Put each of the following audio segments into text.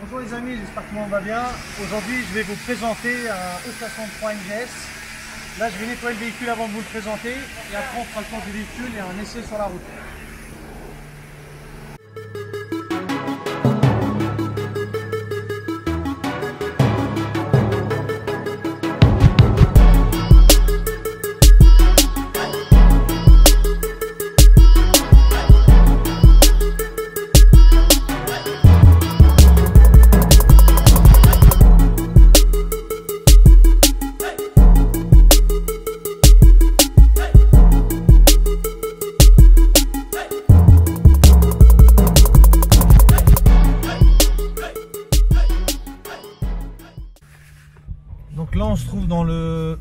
Bonjour les amis, j'espère que tout le monde va bien. Aujourd'hui je vais vous présenter un E63 MGS. Là je vais nettoyer le véhicule avant de vous le présenter et après on fera le tour du véhicule et un essai sur la route. Donc là on se trouve dans le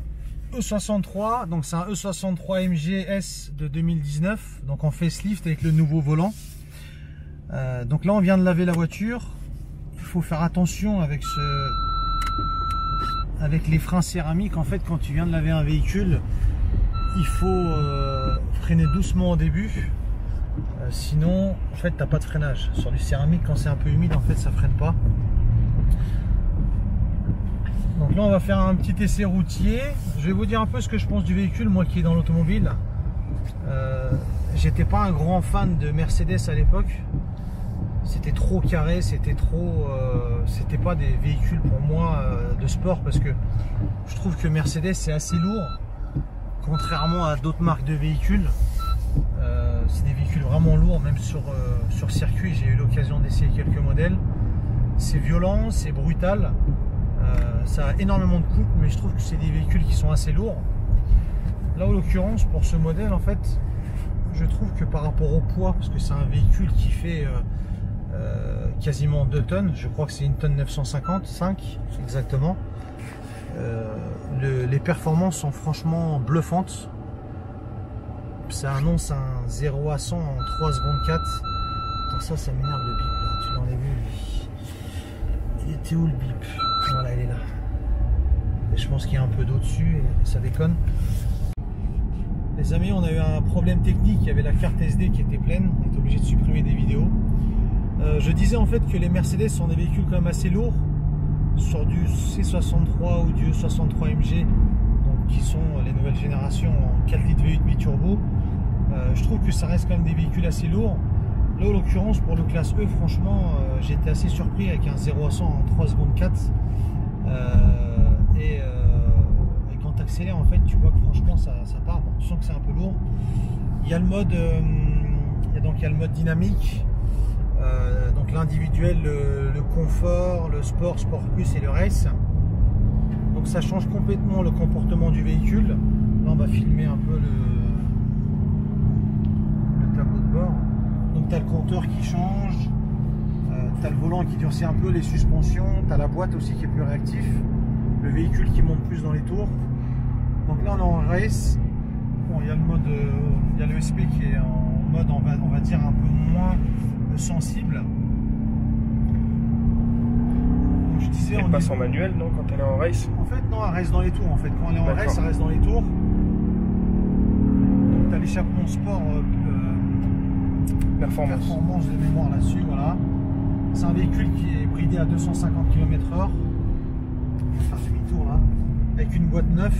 E63, donc c'est un E63 MGS de 2019, donc en facelift avec le nouveau volant. Donc là on vient de laver la voiture, il faut faire attention avec les freins céramiques. En fait quand tu viens de laver un véhicule, il faut freiner doucement au début, sinon en fait t'as pas de freinage. Sur du céramique quand c'est un peu humide en fait ça freine pas. Donc là on va faire un petit essai routier. Je vais vous dire un peu ce que je pense du véhicule, moi qui est dans l'automobile. J'étais pas un grand fan de Mercedes à l'époque. C'était trop carré, c'était pas des véhicules pour moi de sport, parce que je trouve que Mercedes c'est assez lourd, contrairement à d'autres marques de véhicules. C'est des véhicules vraiment lourds, même sur circuit j'ai eu l'occasion d'essayer quelques modèles. C'est violent, c'est brutal. Ça a énormément de coupe, mais je trouve que c'est des véhicules qui sont assez lourds. Là, en l'occurrence, pour ce modèle, en fait, je trouve que par rapport au poids, parce que c'est un véhicule qui fait quasiment 2 tonnes, je crois que c'est 1 tonne 955 exactement. Les performances sont franchement bluffantes. Ça annonce un 0 à 100 en 3 secondes 4. Attends, ça m'énerve le bip là, tu l'en as vu lui. Il était où le bip? Voilà, il est là. Et je pense qu'il y a un peu d'eau dessus et ça déconne. Les amis, on a eu un problème technique. Il y avait la carte SD qui était pleine. On était obligé de supprimer des vidéos. Je disais en fait que les Mercedes sont des véhicules quand même assez lourds. Sur du C63 ou du E63 MG, donc qui sont les nouvelles générations en 4 litres V8 biturbo. Je trouve que ça reste quand même des véhicules assez lourds. Là, en l'occurrence, pour le classe E, franchement, j'ai été assez surpris avec un 0 à 100 en 3 secondes 4. Et quand tu accélères, en fait, tu vois que franchement, ça part. Bon, tu sens que c'est un peu lourd. Il y a le mode, il y a le mode dynamique, donc l'individuel, le confort, le sport, sport plus et le race. Donc ça change complètement le comportement du véhicule. Là, on va filmer un peu le tableau de bord. Donc tu as le compteur qui change, tu as le volant qui durcit un peu, les suspensions, tu as la boîte aussi qui est plus réactif, le véhicule qui monte plus dans les tours. Donc là on est en race. Bon, il y a le mode, il y a le SP qui est en mode on va dire un peu moins sensible. Donc je disais, elle passe en manuel non quand elle est en race? En fait non, elle reste dans les tours en fait. Quand elle est en race, elle reste dans les tours. Donc tu as l'échappement sport. Performance de mémoire là-dessus, voilà. C'est un véhicule qui est bridé à 250 km/h. On va faire demi-tour là, avec une boîte neuve.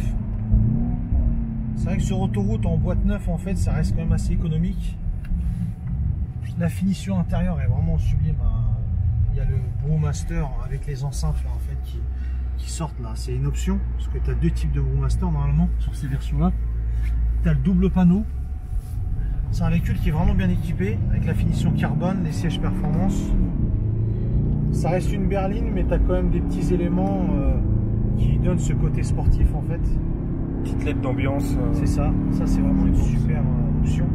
C'est vrai que sur autoroute en boîte neuve, en fait, ça reste quand même assez économique. La finition intérieure est vraiment sublime. Il y a le Brewmaster avec les enceintes là, en fait, qui sortent là. C'est une option parce que tu as deux types de Brewmaster normalement sur ces versions-là. Tu as le double panneau. C'est un véhicule qui est vraiment bien équipé, avec la finition carbone, les sièges performance. Ça reste une berline, mais tu as quand même des petits éléments qui donnent ce côté sportif en fait. Petite LED d'ambiance. C'est ça c'est vraiment une super option.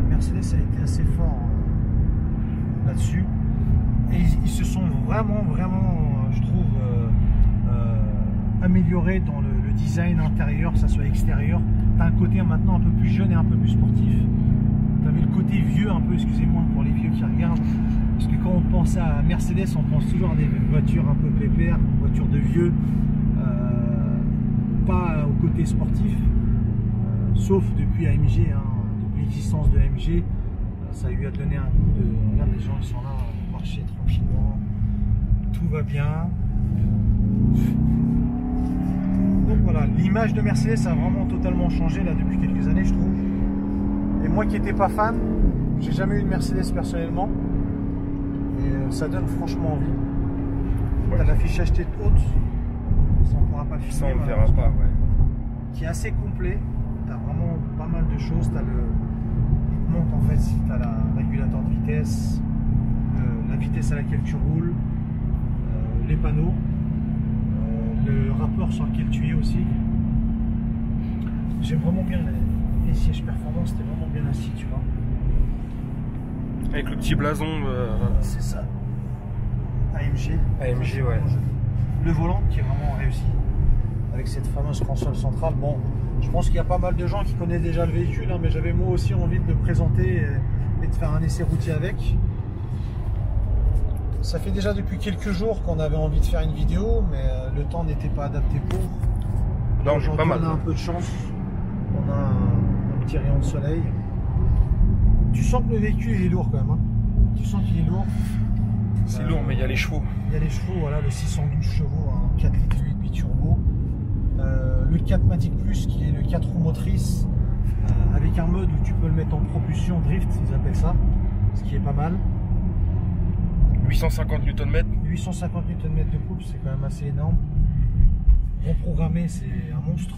Mercedes a été assez fort là-dessus. Et ils se sont vraiment, je trouve, améliorés dans le design intérieur, que ça soit extérieur. Tu as un côté maintenant un peu plus jeune et un peu plus sportif. Tu avais le côté vieux un peu, excusez-moi pour les vieux qui regardent, parce que quand on pense à Mercedes, on pense toujours à des voitures un peu pépères, voitures de vieux, pas au côté sportif, sauf depuis AMG, hein, depuis l'existence de AMG, ça lui a donné un coup de... Regarde, les gens ils sont là, marcher tranquillement, tout va bien. Donc voilà, l'image de Mercedes a vraiment totalement changé là depuis quelques années, je trouve. Et moi qui n'étais pas fan, j'ai jamais eu une Mercedes personnellement. Et ça donne franchement envie. Ouais. T'as l'affichage tête haute, ça on pourra pas le filmer. Ça on ne verra pas, ouais. Qui est assez complet. T'as vraiment pas mal de choses. T'as le, il te montre en fait si t'as la régulateur de vitesse, la vitesse à laquelle tu roules, les panneaux, le rapport sur lequel tu es aussi. J'aime vraiment bien les sièges performance. C'était vraiment bien assis, tu vois. Avec le petit blason. C'est ça. AMG. AMG, ouais. Le volant qui est vraiment réussi. Avec cette fameuse console centrale. Bon, je pense qu'il y a pas mal de gens qui connaissent déjà le véhicule, hein, mais j'avais moi aussi envie de le présenter et de faire un essai routier avec. Ça fait déjà depuis quelques jours qu'on avait envie de faire une vidéo, mais le temps n'était pas adapté pour. Non, j'ai pas mal. On a un peu de chance. On a un petit rayon de soleil. Tu sens que le véhicule il est lourd quand même. Hein. Tu sens qu'il est lourd. C'est lourd, mais il y a les chevaux. Il y a les chevaux, voilà, le 612 chevaux, un 4 litres 8 biturbo. Le 4matic Plus qui est le 4 roues motrices avec un mode où tu peux le mettre en propulsion drift, ils appellent ça, ce qui est pas mal. 850 Nm. 850 Nm de couple, c'est quand même assez énorme. Reprogrammé, c'est un monstre.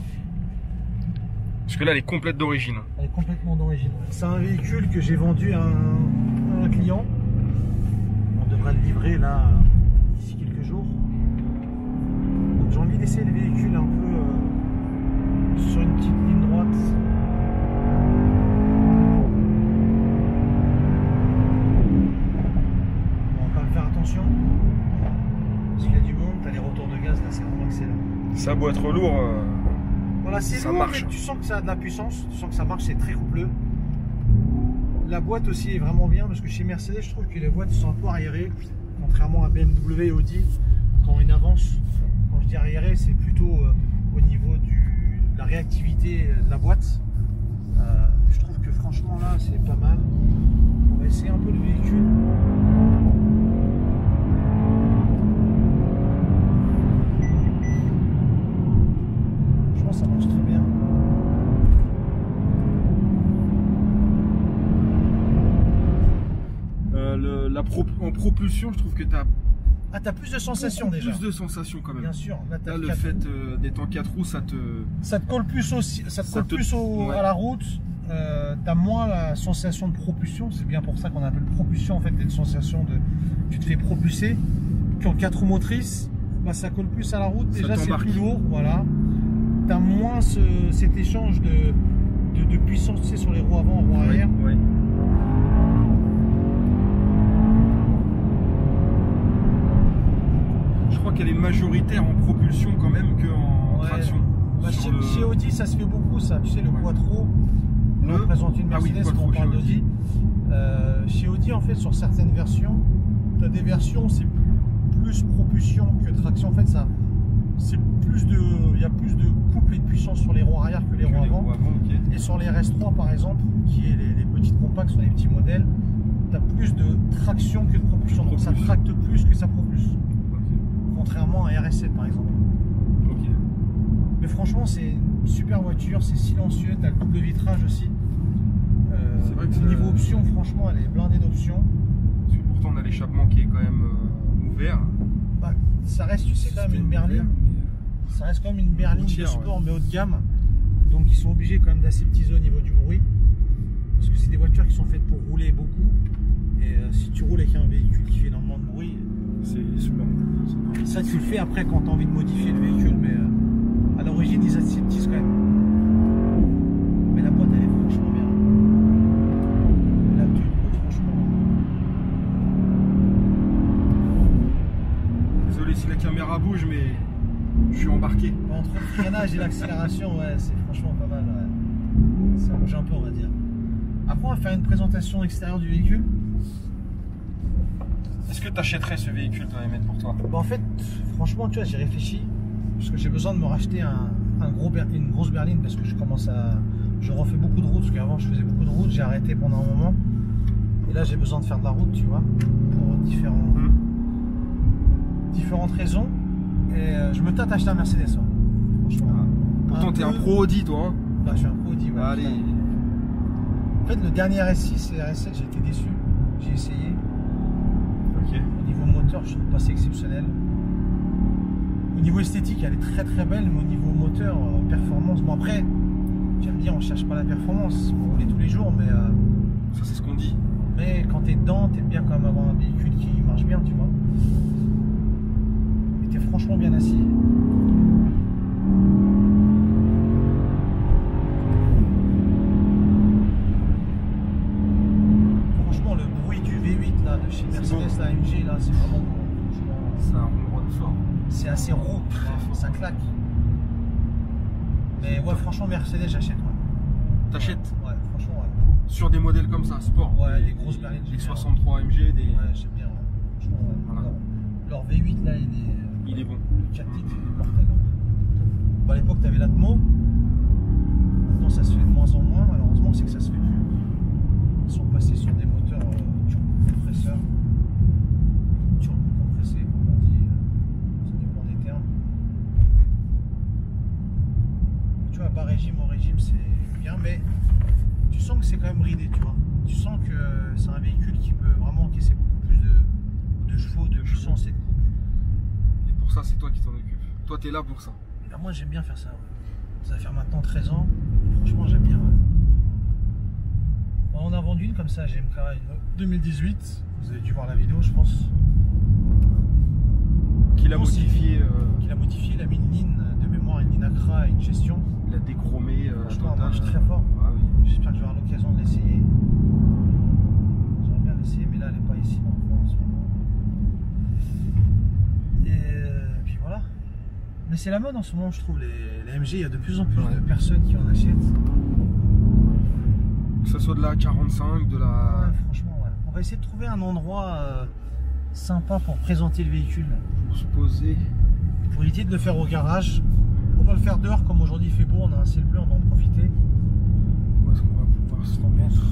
Parce que là, elle est complète d'origine. Elle est complètement d'origine. C'est un véhicule que j'ai vendu à un client. On devrait le livrer là d'ici quelques jours. Donc j'ai envie d'essayer le véhicule un peu sur une petite ligne droite. Bon, on va pas faire attention. Parce qu'il y a du monde, t'as les retours de gaz là, c'est vraiment excellent. Ça a beau être lourd. Voilà, c'est ça lourd, marche. mais tu sens que ça a de la puissance, tu sens que ça marche, c'est très coupleux. La boîte aussi est vraiment bien parce que chez Mercedes, je trouve que les boîtes sont un peu arriérées, contrairement à BMW et Audi, quand une avance. Quand je dis arriéré, c'est plutôt au niveau de la réactivité de la boîte. Je trouve que franchement là, c'est pas mal. On va essayer un peu le véhicule. Ça marche très bien. En propulsion, je trouve que tu as t'as plus de sensations déjà. Plus de sensations quand même. Bien sûr. Là, le fait d'être en 4 roues, ça te colle plus aussi, à la route. T'as moins la sensation de propulsion. C'est bien pour ça qu'on appelle propulsion en fait, une sensation de tu te fais propulser. Qu'en 4 roues motrices, bah, ça colle plus à la route. Déjà c'est plus lourd, voilà. T'as moins cet échange de puissance, tu sais, sur les roues avant, roues arrière. Ouais, ouais. Je crois qu'elle est majoritaire en propulsion quand même qu'en traction. Bah, chez Audi, ça se fait beaucoup ça. Tu sais, le Quattro, on présente une Mercedes quand on parle d'Audi. Chez Audi, en fait, sur certaines versions, tu as des versions, c'est plus propulsion que traction. En fait, ça. Il y a plus de couple et de puissance sur les roues arrière que les roues avant. Okay. Et sur les RS3 par exemple, qui est les petites compacts sur les petits modèles, tu as plus de traction que de propulsion. Donc ça tracte plus que ça propulse. Okay. Contrairement à un RS7 par exemple. Okay. Mais franchement, c'est une super voiture, c'est silencieux, tu as le double vitrage aussi. C'est vrai que niveau options, franchement, elle est blindée d'options. Parce que pourtant, on a l'échappement qui est quand même ouvert. Bah, ça reste, tu sais, quand même une berline. Ça reste quand même une berline de sport, mais haut de gamme. Donc ils sont obligés quand même d'aseptiser au niveau du bruit. Parce que c'est des voitures qui sont faites pour rouler beaucoup. Et si tu roules avec un véhicule qui fait énormément de bruit, c'est super. Ça tu le fais après quand tu as envie de modifier le véhicule, mais à l'origine ils aseptisent quand même. Mais la boîte elle est franchement bien. Là tu écoutes franchement. Désolé si la caméra bouge, mais je suis embarqué. Entre le freinage et l'accélération, ouais, c'est franchement pas mal. Ouais. Ça bouge un peu, on va dire. Après, on va faire une présentation extérieure du véhicule. Est-ce que tu achèterais ce véhicule, toi, Emmett, pour toi? Bah, en fait, franchement, tu vois, j'ai réfléchi. Parce que j'ai besoin de me racheter une grosse berline parce que je refais beaucoup de routes. Parce qu'avant, je faisais beaucoup de routes. J'ai arrêté pendant un moment. Et là, j'ai besoin de faire de la route, tu vois, pour différents différentes raisons. Et je me tâte à acheter un Mercedes. Ouais. Franchement. Pourtant, t'es un pro Audi, toi. Hein. Bah, je suis un pro Audi. Ouais, allez. En fait, le dernier RS6 et RS7, j'ai été déçu. J'ai essayé. Ok. Au niveau moteur, je trouve pas c'est exceptionnel. Au niveau esthétique, elle est très très belle, mais au niveau moteur, performance, bon après, tu vas me dire, on cherche pas la performance pour rouler tous les jours, mais ça c'est ce qu'on dit. Mais quand t'es dedans, t'aimes bien quand même avoir un véhicule qui marche bien, tu vois. Et t'es franchement bien assis. Franchement, le bruit du V8 là de chez Mercedes, la AMG là, c'est vraiment bon. C'est un ronron fort. C'est assez rond, ça claque. Mais ouais, franchement, Mercedes, j'achète. Ouais. T'achètes? Ouais, franchement, ouais. Sur des modèles comme ça, sport. Ouais, des grosses berlines. Des 63 MG, des. Ouais, j'aime bien. Ouais. Franchement, ouais. Voilà. Leur V8 là, il est bon. Le 4 titres, il est mortel. Bon, à l'époque, t'avais l'Atmo. Maintenant, ça se fait de moins en moins. Malheureusement, c'est que ça se fait plus. Ils sont passés sur des moteurs turbo-compresseurs. Turbo-compressés, comme on dit. Ça dépend des termes. Tu vois, bas régime, haut régime, c'est bien, mais tu sens que c'est quand même bridé, tu vois. Tu sens que c'est un véhicule qui peut vraiment encaisser beaucoup plus de chevaux, de puissance et de couple. Et pour ça, c'est toi qui t'en occupes. Toi, t'es là pour ça. Ben moi, j'aime bien faire ça. Ouais. Ça va faire maintenant 13 ans. Franchement, j'aime bien. Ouais. On a vendu une comme ça, GMK 2018. Vous avez dû voir la vidéo, je pense. Qui l'a modifié. Qui l'a modifié, il a mis une ligne de mémoire, une ligne Acra et une gestion. Il a déchromé. Franchement, ça marche très fort. Ah oui. J'espère que j'aurai l'occasion de l'essayer. J'aimerais bien l'essayer, mais là, elle n'est pas ici dans le coin en ce moment. Et puis voilà. Mais c'est la mode en ce moment, je trouve. Les MG, il y a de plus en plus de personnes qui en achètent. Que ce soit de la 45, de la. Ouais, franchement, ouais. On va essayer de trouver un endroit sympa pour présenter le véhicule. Pour se poser. Pour éviter de le faire au garage. On va le faire dehors, comme aujourd'hui il fait beau, on a un ciel bleu, on va en profiter. Où est-ce qu'on va pouvoir se remettre?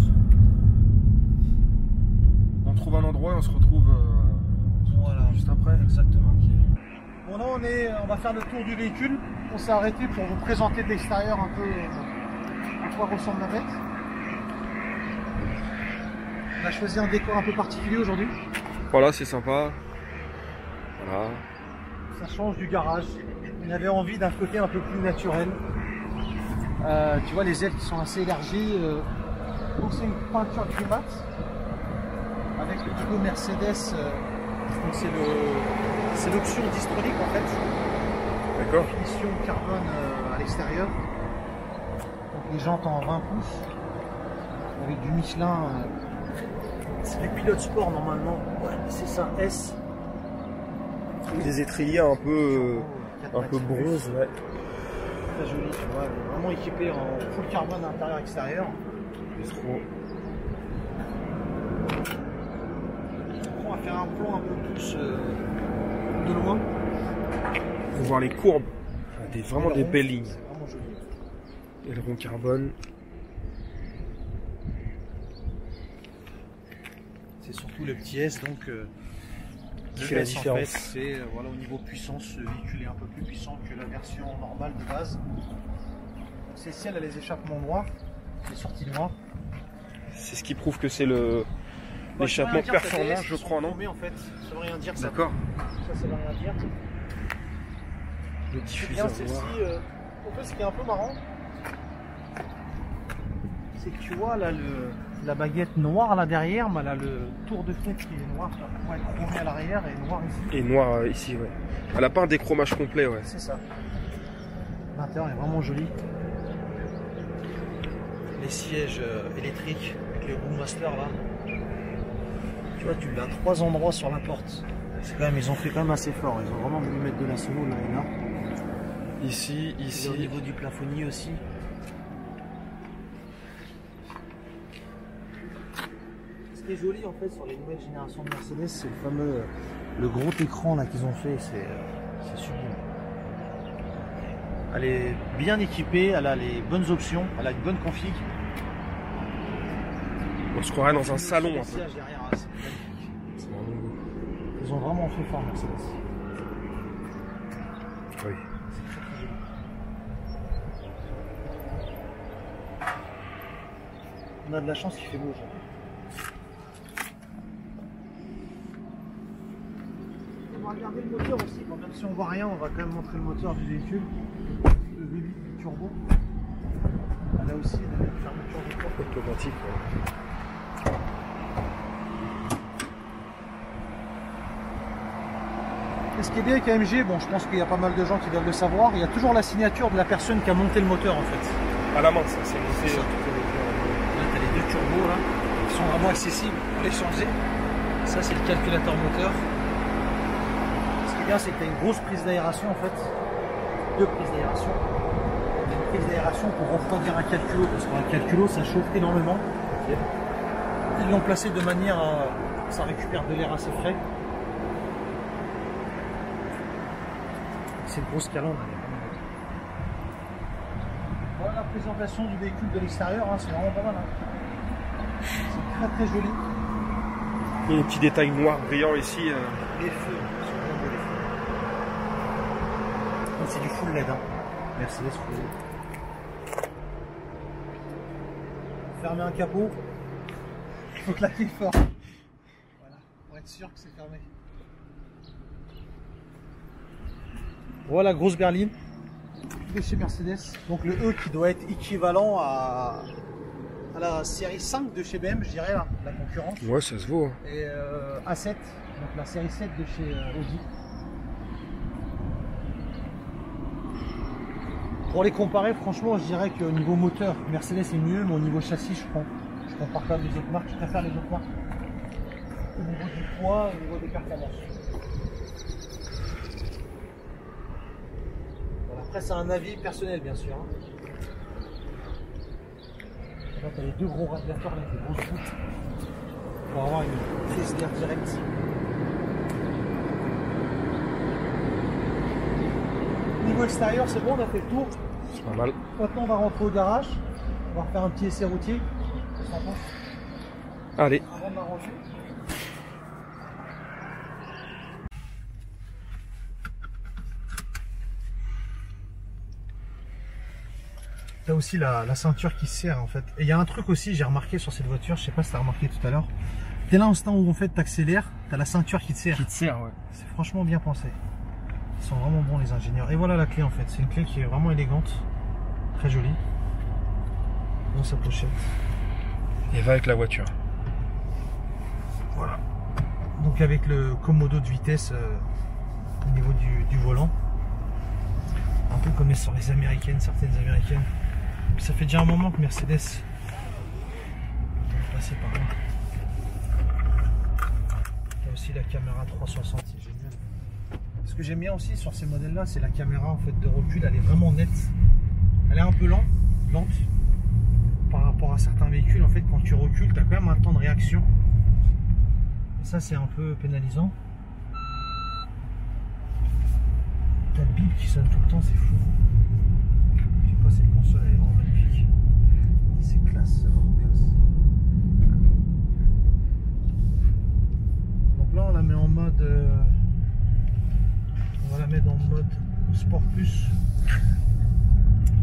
On trouve un endroit et on se retrouve voilà, juste après. Exactement. Okay. Bon, là on va faire le tour du véhicule. On s'est arrêté pour vous présenter de l'extérieur un peu à quoi ressemble la bête. On a choisi un décor un peu particulier aujourd'hui. Voilà, c'est sympa. Voilà. Ça change du garage. On avait envie d'un côté un peu plus naturel. Tu vois les ailes qui sont assez élargies. Donc c'est une peinture gris mat avec le logo Mercedes. Donc c'est l'option d'hydraulique en fait. D'accord. Finition carbone à l'extérieur. Donc les jantes en 20 pouces avec du Michelin. C'est du pilote sport normalement. Ouais, c'est ça S. Des étriers un peu bronze, ouais. Très joli, tu vois, vraiment équipé en full carbone intérieur extérieur. C'est trop. On va faire un plan un peu plus de loin. Pour voir les courbes. Vraiment des belles lignes. C'est vraiment joli. Aileron carbone. C'est surtout le petit S donc qui fait la différence. En fait, c'est voilà, au niveau puissance, le véhicule est un peu plus puissant que la version normale de base. C'est si elle a les échappements noirs, les sorties noires. C'est ce qui prouve que c'est l'échappement performant, je crois, non? En fait, ça veut rien dire. D'accord. Ça veut rien dire. Le diffuseur noir. En fait, ce qui est un peu marrant, c'est que tu vois là la baguette noire là derrière, mais là le tour de fenêtre qui est noir, ça pourrait être chromé à l'arrière et noir ici. Et noir ici, ouais. Elle n'a pas un déchromage complet, ouais. C'est ça. L'intérieur est vraiment joli. Les sièges électriques avec les Roadmaster là. Tu vois, tu l'as à 3 endroits sur la porte. C'est quand même, ils ont fait quand même assez fort. Ils ont vraiment voulu mettre de la sono là et là. Ici. Et au niveau du plafonnier aussi. Ce qui est joli en fait sur les nouvelles générations de Mercedes, c'est le fameux le gros écran là qu'ils ont fait. C'est sublime. Elle est bien équipée, elle a les bonnes options, elle a une bonne config. On se croirait dans un salon un peu. Derrière, c'est magnifique. Ils ont vraiment fait fort Mercedes. Oui. C'est très très joli. On a de la chance qu'il fait beau aujourd'hui. On va regarder le moteur aussi. Bon, même si on voit rien, on va quand même montrer le moteur du véhicule. Le V8 turbo. Là aussi, la fermeture du porte Automatique. Ouais. Et ce qui est bien avec AMG, bon, je pense qu'il y a pas mal de gens qui doivent le savoir, il y a toujours la signature de la personne qui a monté le moteur en fait. À la main, ça, c'est monté. Ça. Là, tu as les deux turbos là, qui sont vraiment accessibles pour les changer. Ça, c'est le calculateur moteur. Ce qui est bien, c'est que tu as une grosse prise d'aération en fait. Deux prises d'aération. Une prise d'aération pour refroidir un calculo, parce qu'un calculo, ça chauffe énormément. Ils l'ont placé de manière à ça récupère de l'air assez frais. C'est une grosse calandre. Voilà la présentation du véhicule de l'extérieur, hein, c'est vraiment pas mal. Hein. C'est très très joli. Il y a des petits détails noirs brillants ici. Les feux, c'est vraiment beau les feux. C'est du full LED, hein. Mercedes full LED. Fermer un capot, il faut claquer fort. Voilà, pour être sûr que c'est fermé. Voilà, grosse berline de chez Mercedes. Donc le E qui doit être équivalent à la série 5 de chez BM, je dirais, là, la concurrence. Ouais, ça se vaut. Hein. Et A7, donc la série 7 de chez Audi. Pour les comparer, franchement, je dirais qu'au niveau moteur, Mercedes est mieux, mais au niveau châssis, je compare pas les autres marques, je préfère les autres marques. Au niveau du poids, au niveau des performances. Après, c'est un avis personnel, bien sûr. Hein. Là, tu as les deux gros radiateurs avec des grosses gouttes pour avoir une prise d'air directe. Niveau extérieur, c'est bon, on a fait le tour. C'est pas mal. Maintenant, on va rentrer au garage. On va refaire un petit essai routier. Allez. Avant de m'arranger. Tu as aussi la ceinture qui se serre en fait. Et il y a un truc aussi, j'ai remarqué sur cette voiture, je sais pas si tu as remarqué tout à l'heure. Dès l'instant où en fait tu accélères, tu as la ceinture qui te serre. Qui te serre, ouais. C'est franchement bien pensé. Ils sont vraiment bons les ingénieurs. Et voilà la clé en fait. C'est une clé qui est vraiment élégante. Très jolie. Dans sa pochette. Et va avec la voiture. Voilà. Donc avec le commodo de vitesse au niveau du volant. Un peu comme sur les américaines, certaines américaines. Ça fait déjà un moment que Mercedes est passé par là. Il y a aussi la caméra 360, c'est génial. Ce que j'aime bien aussi sur ces modèles là, c'est la caméra en fait de recul, elle est vraiment nette. Elle est un peu lente par rapport à certains véhicules. En fait, quand tu recules, tu as quand même un temps de réaction. Et ça, c'est un peu pénalisant. T'as le bip qui sonne tout le temps, c'est fou. Je sais pas, cette console elle est vraiment magnifique. C'est classe, c'est vraiment classe. Donc là on la met en mode on va la mettre en mode Sport Plus.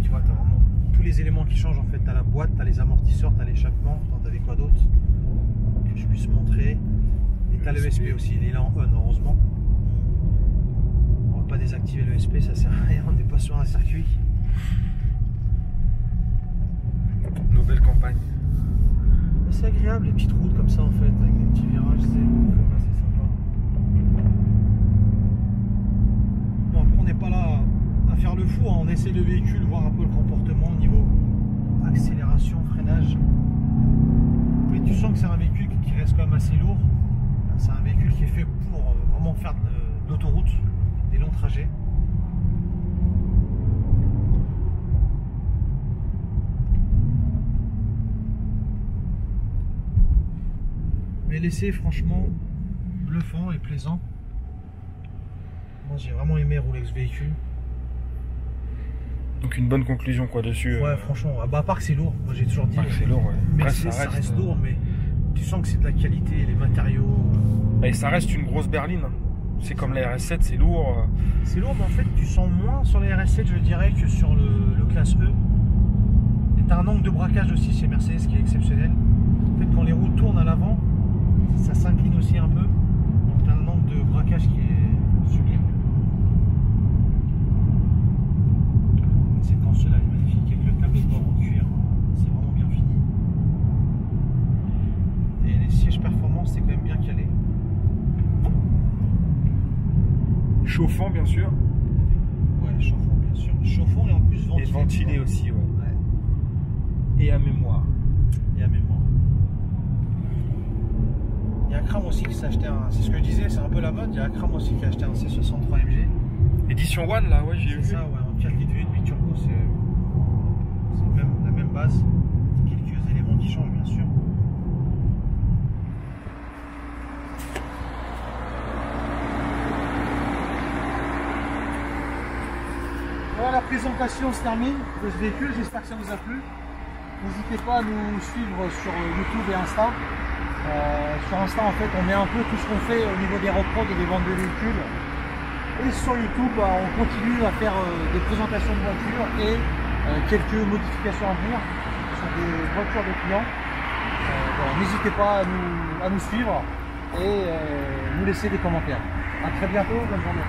Tu vois, t'as vraiment tous les éléments qui changent en fait. T'as la boîte, t'as les amortisseurs, t'as l'échappement, t'avais quoi d'autre que je puisse montrer. Et t'as l'ESP aussi, il est là en on heureusement. Pas désactiver le SP, ça sert à rien, on n'est pas sur un circuit. Nouvelle campagne. C'est agréable les petites routes comme ça en fait, avec des petits virages, c'est sympa. Bon, après on n'est pas là à faire le fou, hein. On essaie le véhicule, voir un peu le comportement au niveau accélération, freinage. Mais tu sens que c'est un véhicule qui reste quand même assez lourd. C'est un véhicule qui est fait pour vraiment faire de l'autoroute. Des longs trajets. Mais l'essai franchement bluffant et plaisant. Moi j'ai vraiment aimé rouler avec ce véhicule. Donc une bonne conclusion quoi dessus. Ouais franchement, bah, à part que c'est lourd, moi j'ai toujours dit. C'est lourd, ouais. Mais ça reste lourd, mais tu sens que c'est de la qualité, les matériaux. Et ça reste une grosse berline. Hein. C'est comme la RS7, c'est lourd. C'est lourd, mais en fait, tu sens moins sur les RS7, je dirais, que sur le classe E. Et tu as un angle de braquage aussi chez Mercedes qui est exceptionnel. En fait, quand les roues tournent à l'avant, ça s'incline aussi un peu. Donc, tu as un angle de braquage qui est sublime. La séquence là est magnifique avec le tableau de bord en cuir. C'est vraiment bien fini. Et les sièges performance, c'est quand même bien calé. Chauffant, bien sûr. Ouais, chauffant, bien sûr. Chauffant et en plus ventilé. Et ventilé aussi, ouais. Et à mémoire. Et à mémoire. Il y a Akram aussi qui s'est acheté un. C'est ce que je disais, c'est un peu la mode. Il y a Akram aussi qui a acheté un C63 MG. Édition One, là, ouais, j'ai vu. C'est ça, ouais, en 4,8 turbo, c'est la même base. Quelques éléments qui changent, bien sûr. Voilà, la présentation se termine de ce véhicule, j'espère que ça vous a plu. N'hésitez pas à nous suivre sur YouTube et Insta. Sur Insta, en fait, on met un peu tout ce qu'on fait au niveau des reprods et des ventes de véhicules. Et sur YouTube, on continue à faire des présentations de voitures et quelques modifications à venir sur des voitures de clients. Voilà, n'hésitez pas à nous suivre et nous laisser des commentaires. A très bientôt, bonne journée.